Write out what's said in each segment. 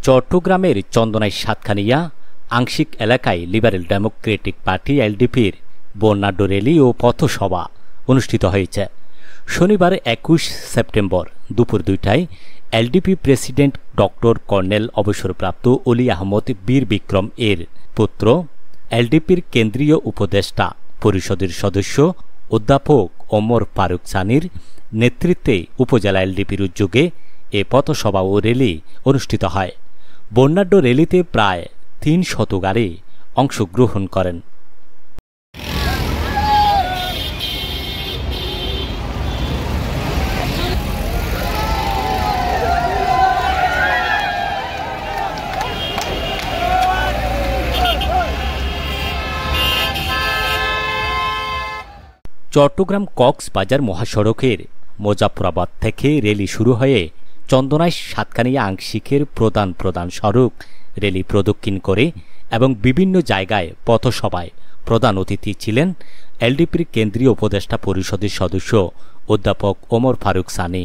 চট্টগ্রামের চন্দনাই সাতখানিয়া আংশিক এলাকায় লিবারেল ডেমোক্রেটিক পার্টি এলডিপির বর্ণাঢ্য র্যালি ও পথসভা অনুষ্ঠিত হয়েছে। শনিবার ২১ সেপ্টেম্বর দুপুর ২টায় এলডিপি প্রেসিডেন্ট ডক্টর কর্নেল অবসরপ্রাপ্ত অলি আহমদ বীর বিক্রম এর পুত্র, এলডিপির কেন্দ্রীয় উপদেষ্টা পরিষদের সদস্য অধ্যাপক ওমর ফারুক সানির নেতৃত্বে উপজেলা এলডিপির উদ্যোগে এ পথসভা ও র্যালি অনুষ্ঠিত হয়। বর্ণাঢ্য র্যালিতে প্রায় ৩০০ গাড়ি অংশগ্রহণ করেন। চট্টগ্রাম কক্সবাজার মহাসড়কের মোজাফরাবাদ থেকে র্যালি শুরু হয়ে চন্দনাই সাতখানিয়া আংশিকের প্রধান সড়ক র্যালি প্রদক্ষিণ করে এবং বিভিন্ন জায়গায় পথসভায় প্রধান অতিথি ছিলেন এলডিপির কেন্দ্রীয় উপদেষ্টা পরিষদের সদস্য অধ্যাপক ওমর ফারুক সানি।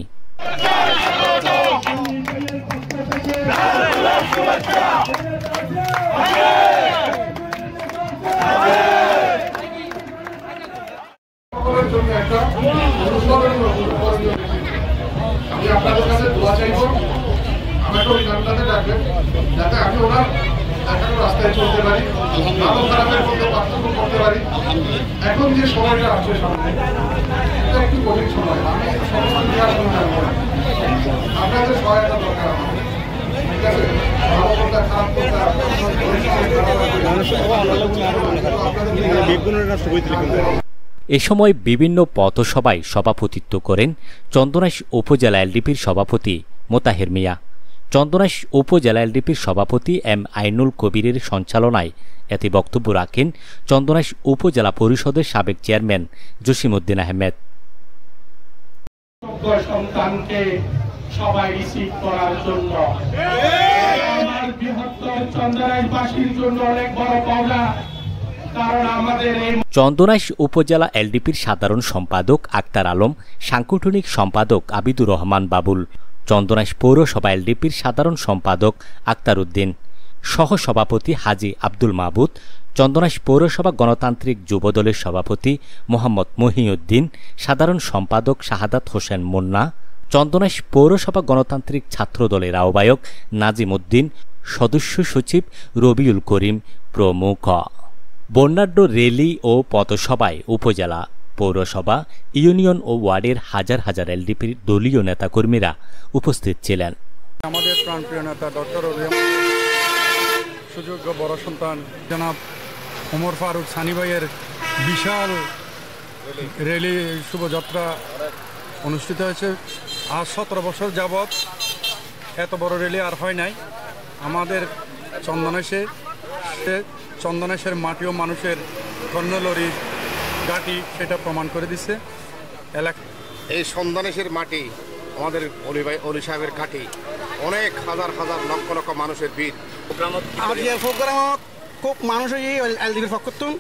আমি আপনাদের কাছে দোয়া চাইব, আমাকে ওই গানটাতে ডাকবেন যাতে আমি ওনার দেখানো রাস্তায় চলতে পারি, ভালো খারাপের মধ্যে পার্থক্য করতে পারি। এখন যে সময়টা আসছে সামনে, এটা একটু কঠিন সময়, আমি সমস্ত দেওয়ার জন্য যাবো না, আপনাদের সহায়তা দরকার আমার, ঠিক আছে? ভালো করতে খারাপ করতে এ সময় বিভিন্ন পথসভায় সভাপতিত্ব করেন চন্দনাইশ উপজেলা এলডিপির সভাপতি মোতাহের মিয়া। চন্দনাইশ উপজেলা এলডিপির সভাপতি এম আইনুল কবিরের সঞ্চালনায় এতে বক্তব্য রাখেন চন্দনাইশ উপজেলা পরিষদের সাবেক চেয়ারম্যান জসিমউদ্দিন আহমেদ। সবাই রিসিভ করার জন্য আমার বৃহত্তর চন্দনাইশবাসীর জন্য অনেক বড় পাওনা। চন্দনাইশ উপজেলা এলডিপির সাধারণ সম্পাদক আক্তার আলম, সাংগঠনিক সম্পাদক আবিদুর রহমান বাবুল, চন্দনাইশ পৌরসভা এলডিপির সাধারণ সম্পাদক আক্তার উদ্দিন, সহসভাপতি হাজী আব্দুল মাহবুদ, চন্দনাইশ পৌরসভা গণতান্ত্রিক যুবদলের সভাপতি মোহাম্মদ মহিউদ্দিন, সাধারণ সম্পাদক শাহাদাত হোসেন মুন্না, চন্দনাইশ পৌরসভা গণতান্ত্রিক ছাত্রদলের আহ্বায়ক নাজিম উদ্দিন, সদস্য সচিব রবিউল করিম প্রমুখ। বর্ণাঢ্য র্যালি ও পথসভায় উপজেলা, পৌরসভা, ইউনিয়ন ও ওয়ার্ডের হাজার হাজার এলডিপির দলীয় নেতাকর্মীরা উপস্থিত ছিলেন। আমাদের প্রাণপ্রিয় নেতা ডক্টর সুযোগ্য বড় সন্তান জনাব ওমর ফারুক সানি ভাইয়ের বিশাল র্যালি শুভযাত্রা অনুষ্ঠিত হয়েছে। আজ 17 বছর যাবৎ এত বড় র্যালি আর হয় নাই। আমাদের চন্দনাইশের মাটি ও মানুষের কর্ণলরির ঘাঁটি সেটা প্রমাণ করে দিচ্ছে। এই চন্দনাইশের মাটি আমাদের অলি সাহেবের ঘাঁটি, অনেক হাজার হাজার লক্ষ লক্ষ মানুষের ভিড়। প্রোগ্রামত খুব মানুষ এলডিপির পক্ষতুন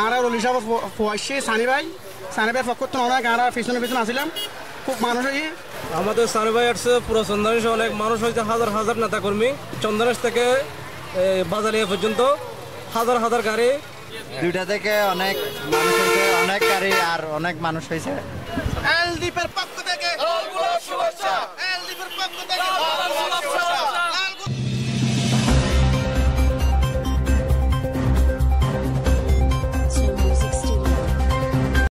আর অলি সাহেব ফুয়াইছে সানি ভাই পক্ষতুন অনেক আমরা পিছনে আসছিলাম, খুব মানুষ আমাদের সানি ভাই আসছে। পুরো চন্দনাইশে অনেক মানুষ হয়েছে, হাজার হাজার নেতাকর্মী। চন্দনাইশ থেকে বাজারিয়া পর্যন্ত হাজার হাজার গাড়ি, 2টা থেকে অনেক মানুষ হয়েছে, অনেক গাড়ি আর অনেক মানুষ হয়েছে। এলডিপির পক্ষ থেকে শুভেচ্ছা, এলডিপির পক্ষ থেকে